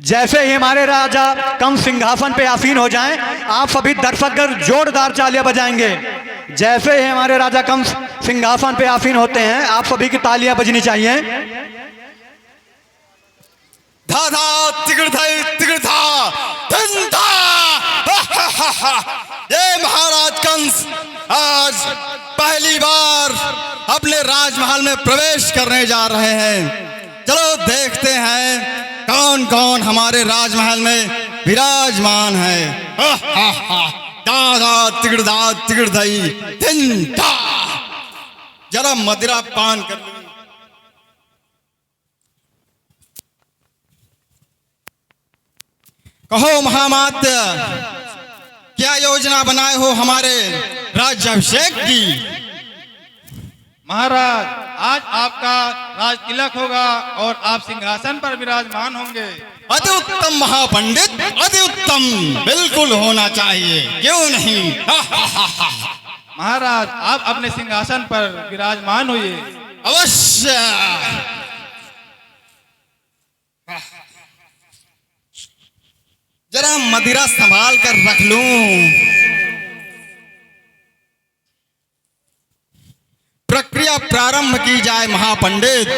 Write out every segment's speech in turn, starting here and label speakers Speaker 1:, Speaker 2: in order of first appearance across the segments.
Speaker 1: जैसे ही हमारे राजा कम सिंहासन पे आसीन हो जाएं, आप सभी दर्शकगण जोरदार तालियां बजाएंगे। जैसे ही हमारे राजा कम सिंहासन पे आसीन होते हैं, आप सभी की तालियां बजनी चाहिए।
Speaker 2: धा धा तिगड़ था धन था। ये महाराज कंस आज पहली बार अपने राजमहल में प्रवेश करने जा रहे हैं। चलो देखते हैं कौन कौन हमारे राजमहल में विराजमान है। दादा तिगड़ दई धन था। जरा मदिरा पान कर लो। कहो महामात्य, क्या योजना बनाए हो हमारे राज्याभिषेक की?
Speaker 3: महाराज, आज आपका राज तिलक होगा और आप सिंहासन पर विराजमान होंगे।
Speaker 2: अति उत्तम महापंडित, अति उत्तम, बिल्कुल होना चाहिए, क्यों नहीं?
Speaker 3: महाराज, आप अपने सिंहासन पर विराजमान होइए।
Speaker 2: अवश्य। जरा मदिरा संभाल कर रख लूं। प्रक्रिया प्रारंभ की जाए महापंडित।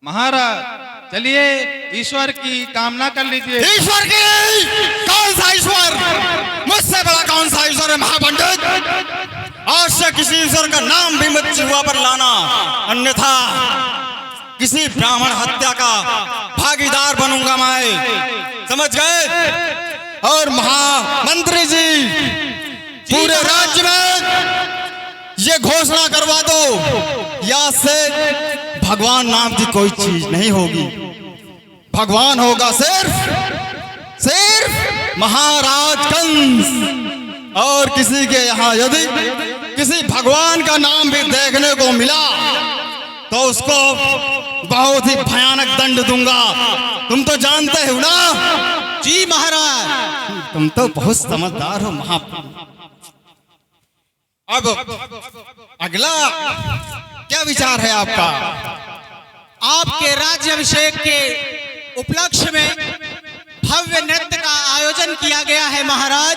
Speaker 3: महाराज, चलिए ईश्वर की कामना कर लीजिए।
Speaker 2: ईश्वर की? कौन सा ईश्वर? मुझसे बड़ा कौन सा ईश्वर है महापंडित? आज से किसी ईश्वर का नाम भी मत जिह्वा पर लाना, अन्यथा किसी ब्राह्मण हत्या का भागीदार बनूंगा मैं, समझ गए? और महामंत्री जी, पूरे राज्य में ये घोषणा करवा दो, या से भगवान नाम की कोई चीज नहीं होगी। भगवान होगा सिर्फ महाराज कंस। और किसी के यहाँ यदि किसी भगवान का नाम भी देखने को मिला तो उसको बहुत ही भयानक दंड दूंगा। तुम तो जानते हो ना?
Speaker 4: जी महाराज।
Speaker 2: तुम तो बहुत समझदार हो अब अगला क्या विचार है आपका?
Speaker 4: आपके राज्याभिषेक के उपलक्ष्य में भव्य नृत्य का आयोजन किया गया है महाराज।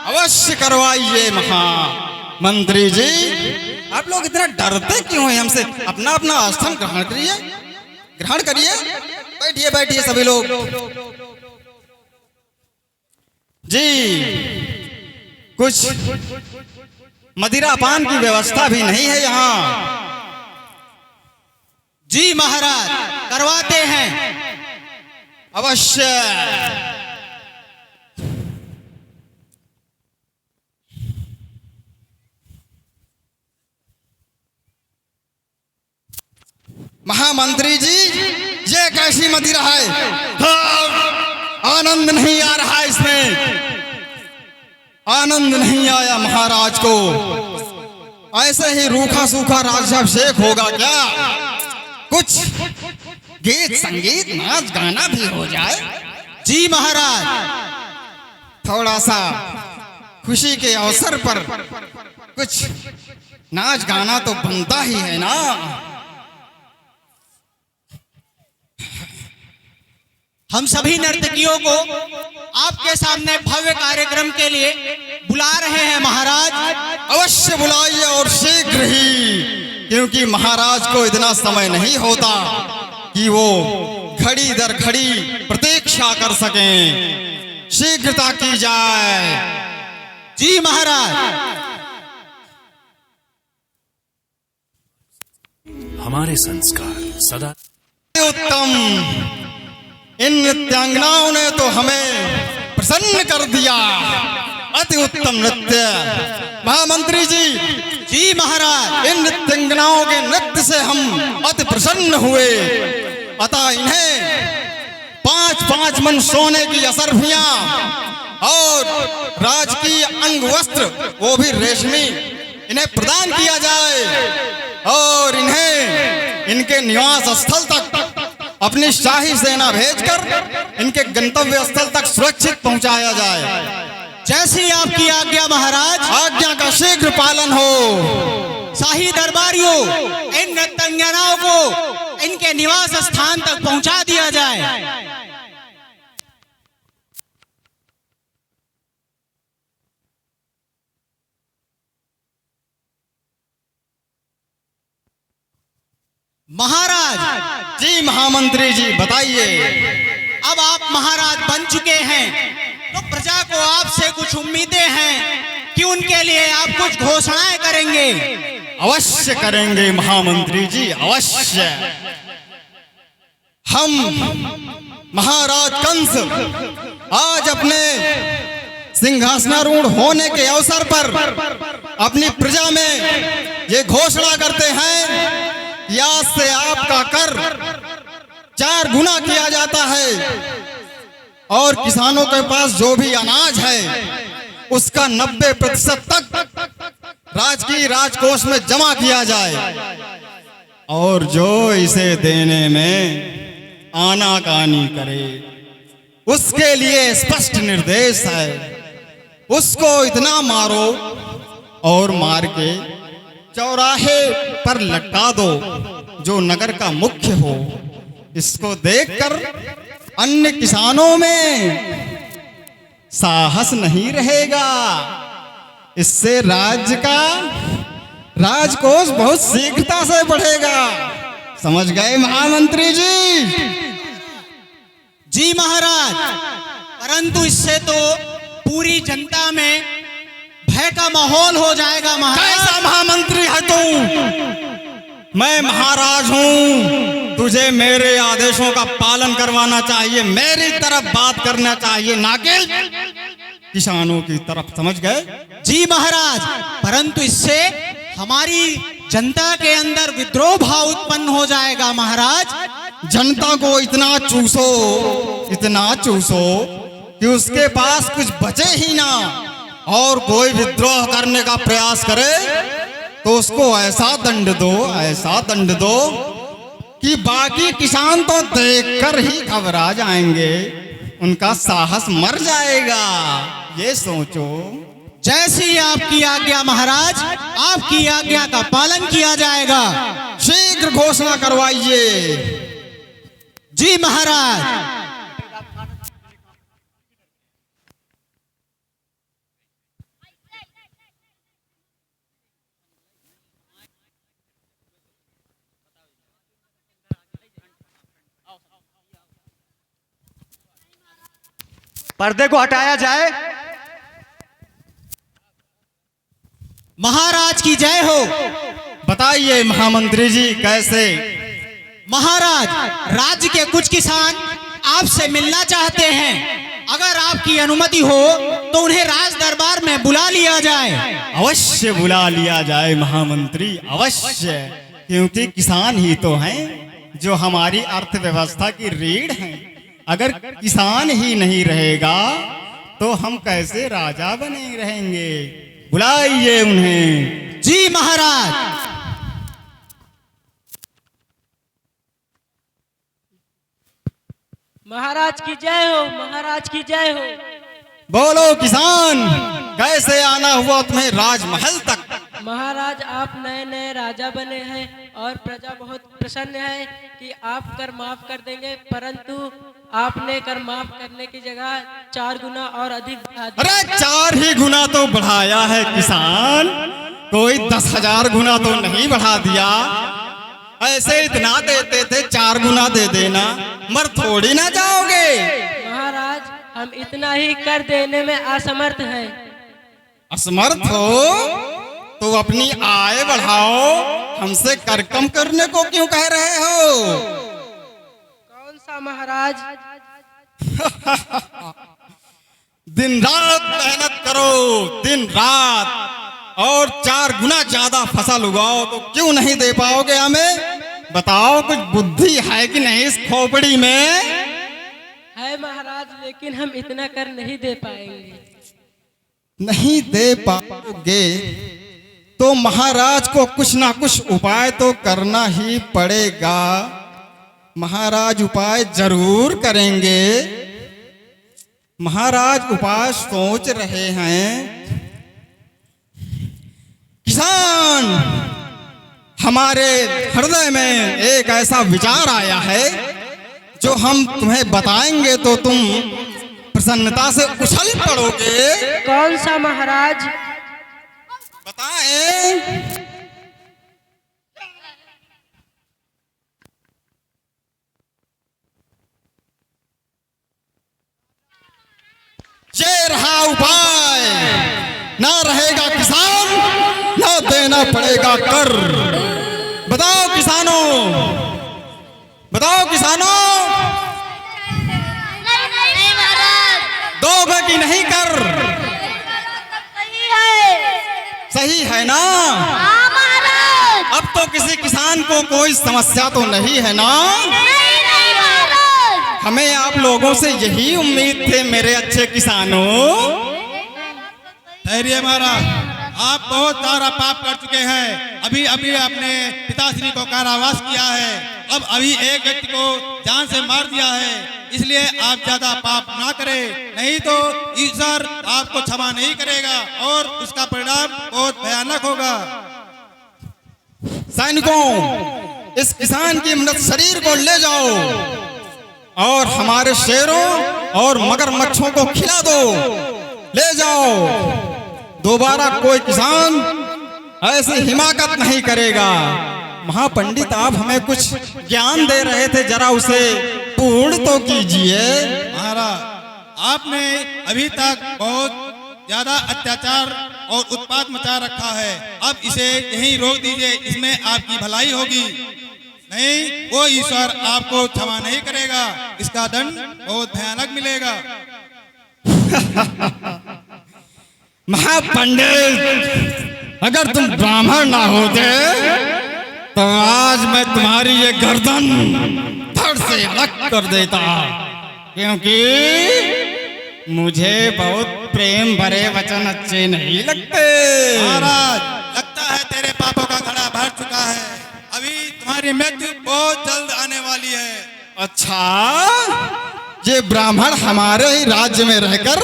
Speaker 2: अवश्य करवाइए महामंत्री जी। आप लोग इतना डरते क्यों हैं हमसे? अपना अपना आसन ग्रहण करिए। बैठिए सभी लोग। जी, कुछ मदिरा पान की व्यवस्था भी नहीं है यहाँ।
Speaker 4: जी महाराज, करवाते हैं।
Speaker 2: अवश्य। महामंत्री जी, ये कैसी मदिरा है? आनंद नहीं आ रहा इसमें। आनंद नहीं आया महाराज को। ऐसे ही रूखा सूखा राज्याभिषेक होगा क्या? कुछ गीत संगीत नाच गाना भी हो जाए।
Speaker 4: जी महाराज।
Speaker 2: थोड़ा सा खुशी के अवसर पर कुछ नाच गाना तो बनता ही है ना।
Speaker 4: हम सभी नर्तकियों को आपके सामने भव्य कार्यक्रम के लिए बुला रहे हैं महाराज।
Speaker 2: अवश्य बुलाइए और शीघ्र ही, क्योंकि महाराज को इतना समय नहीं होता कि वो घड़ी दर घड़ी प्रतीक्षा कर सकें। शीघ्रता की जाए।
Speaker 4: जी महाराज।
Speaker 5: हमारे संस्कार सदा
Speaker 2: उत्तम। इन नृत्यांगनाओं ने तो हमें प्रसन्न कर दिया। अति उत्तम नृत्य। महामंत्री जी।
Speaker 4: जी महाराज।
Speaker 2: इन नृत्यांगनाओं के नृत्य से हम अति प्रसन्न हुए। अतः इन्हें 5-5 मन सोने की असरफियां और राजकीय अंग वस्त्र, वो भी रेशमी, इन्हें प्रदान किया जाए और इन्हें इनके निवास स्थल तक अपनी शाही सेना भेजकर इनके गंतव्य स्थल तक सुरक्षित पहुंचाया जाए।
Speaker 4: जैसी आपकी आज्ञा महाराज।
Speaker 2: आज्ञा का शीघ्र पालन हो।
Speaker 4: शाही दरबारियों, इन नर्तंगनाओं को इनके निवास स्थान तक पहुंचा दिया जाए। महाराज।
Speaker 2: जी महामंत्री जी, बताइए।
Speaker 4: अब आप महाराज बन चुके हैं तो प्रजा को आपसे कुछ उम्मीदें हैं कि उनके लिए आप कुछ घोषणाएं करेंगे।
Speaker 2: अवश्य करेंगे महामंत्री जी, अवश्य। हम महाराज कंस आज अपने सिंहासनारूढ़ होने के अवसर पर अपनी प्रजा में ये घोषणा करते हैं कि आज से आपका कर 4 गुना किया जाता है और किसानों के पास जो भी अनाज है उसका 90% तक राजकीय राजकोष में जमा किया जाए और जो इसे देने में आनाकानी करे उसके लिए स्पष्ट निर्देश है, उसको इतना मारो और मार के चौराहे पर लटका दो जो नगर का मुख्य हो। इसको देखकर अन्य किसानों में साहस नहीं रहेगा। इससे राज्य का राजकोष बहुत शीघ्रता से बढ़ेगा। समझ गए महामंत्री जी?
Speaker 4: जी महाराज, परंतु इससे तो पूरी जनता में भय का माहौल हो जाएगा महाराज।
Speaker 2: कैसा महामंत्री है तू? मैं महाराज हूँ, तुझे मेरे आदेशों का पालन करवाना चाहिए, मेरी तरफ बात करना चाहिए, ना कि किसानों की तरफ। समझ गए?
Speaker 4: जी महाराज, परंतु इससे हमारी जनता के अंदर विद्रोह भाव उत्पन्न हो जाएगा महाराज।
Speaker 2: जनता को इतना चूसो कि उसके पास कुछ बचे ही ना, और कोई विद्रोह करने का प्रयास करे तो उसको ऐसा दंड दो कि बाकी किसान तो देखकर ही घबरा जाएंगे, उनका साहस मर जाएगा। ये सोचो।
Speaker 4: जैसी आपकी आज्ञा महाराज, आपकी आज्ञा का पालन किया जाएगा।
Speaker 2: शीघ्र घोषणा करवाइए।
Speaker 4: जी महाराज।
Speaker 1: पर्दे को हटाया जाए।
Speaker 4: महाराज की जय हो।
Speaker 2: बताइए महामंत्री जी, कैसे?
Speaker 4: महाराज, राज्य के कुछ किसान आपसे मिलना चाहते हैं। अगर आपकी अनुमति हो तो उन्हें राज दरबार में बुला लिया जाए।
Speaker 2: अवश्य बुला लिया जाए महामंत्री, अवश्य। क्योंकि किसान ही तो हैं जो हमारी अर्थव्यवस्था की रीढ़ हैं। अगर किसान ही नहीं रहेगा तो हम कैसे राजा बने रहेंगे? बुलाइए उन्हें।
Speaker 4: जी महाराज।
Speaker 6: महाराज की जय हो, महाराज की जय हो।
Speaker 2: बोलो किसान, कैसे आना हुआ तुम्हें राजमहल तक?
Speaker 6: महाराज, आप नए नए राजा बने हैं और प्रजा बहुत प्रसन्न है कि आप कर माफ कर देंगे, परंतु आपने कर माफ करने की जगह 4 गुना और अधिक बढ़ा दिया।
Speaker 2: अरे 4 ही गुना तो बढ़ाया है किसान, कोई 10,000 गुना तो नहीं बढ़ा दिया। ऐसे इतना देते थे, 4 गुना दे देना, मर थोड़ी ना जाओगे।
Speaker 6: महाराज, हम इतना ही कर देने में असमर्थ हैं।
Speaker 2: असमर्थ हो तो अपनी आय बढ़ाओ, हमसे कर कम करने को क्यों कह रहे हो?
Speaker 6: कौन सा महाराज?
Speaker 2: दिन रात मेहनत करो, दिन रात, और 4 गुना ज्यादा फसल उगाओ तो क्यों नहीं दे पाओगे हमें? बताओ, कुछ बुद्धि है कि नहीं इस खोपड़ी में?
Speaker 6: है महाराज, लेकिन हम इतना कर नहीं दे पाएंगे।
Speaker 2: नहीं दे पाओगे तो महाराज को कुछ ना कुछ उपाय तो करना ही पड़ेगा। महाराज उपाय जरूर करेंगे। महाराज उपाय सोच रहे हैं। किसान, हमारे हृदय में एक ऐसा विचार आया है जो हम तुम्हें बताएंगे तो तुम प्रसन्नता से उछल पड़ोगे।
Speaker 6: कौन सा महाराज?
Speaker 2: बताएं। ये रहा उपाय। ना रहेगा किसान, ना देना पड़ेगा कर। बताओ किसानों, बताओ किसानों,
Speaker 7: नहीं महाराज,
Speaker 2: दोगे कि नहीं कर?
Speaker 7: सही है।
Speaker 2: सही है ना?
Speaker 7: हाँ महाराज।
Speaker 2: अब तो किसी किसान को कोई समस्या तो नहीं है ना?
Speaker 7: नहीं महाराज।
Speaker 2: हमें आप लोगों से यही उम्मीद थे मेरे अच्छे किसानों।
Speaker 3: धैर्य महाराज, आप बहुत सारा पाप कर चुके हैं। अभी अभी आपने पिताश्री को कारावास किया है। अब अभी एक व्यक्ति को जान से मार दिया है। इसलिए आप ज्यादा पाप ना करें, नहीं तो ईश्वर आपको क्षमा नहीं करेगा और उसका परिणाम बहुत भयानक होगा।
Speaker 2: सैनिकों, इस किसान की मृत शरीर को ले जाओ और हमारे शेरों और मगरमच्छों को खिला दो। ले जाओ। दोबारा कोई किसान ऐसी हिमाकत नहीं करेगा। महापंडित, आप हमें कुछ ज्ञान दे रहे थे, जरा उसे पूर्ण तो कीजिए।
Speaker 3: महाराज, आपने अभी तक बहुत ज्यादा अत्याचार और उत्पात मचा रखा है। अब इसे यहीं रोक दीजिए, इसमें आपकी भलाई होगी। नहीं, वो ईश्वर आपको क्षमा नहीं करेगा, इसका दंड बहुत भयानक मिलेगा।
Speaker 2: महापंडित, अगर तुम ब्राह्मण ना होते तो आज मैं तुम्हारी ये गर्दन धड़ से अलग कर देता, क्योंकि मुझे बहुत प्रेम भरे वचन अच्छे नहीं लगते।
Speaker 3: महाराज, लगता है तेरे पापों का घड़ा भर चुका है। अभी तुम्हारी मृत्यु बहुत जल्द आने वाली है।
Speaker 2: अच्छा, ये ब्राह्मण हमारे ही राज्य में रहकर,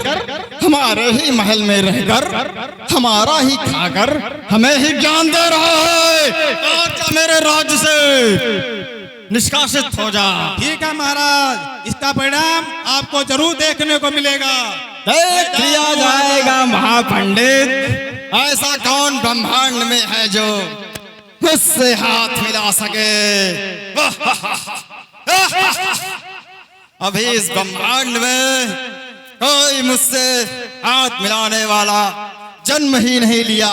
Speaker 2: हमारे ही महल में रहकर, हमारा ही खाकर हमें ही ज्ञान दे रहा है। आज मेरे राज्य से निष्कासित हो जा।
Speaker 3: ठीक है महाराज, इसका परिणाम आपको जरूर देखने को मिलेगा।
Speaker 2: देख लिया जाएगा महापंडित। ऐसा कौन ब्रह्मांड में है जो मुझसे हाथ मिला सके? अभी इस ब्रह्मांड में कोई मुझसे हाथ मिलाने वाला जन्म ही नहीं लिया।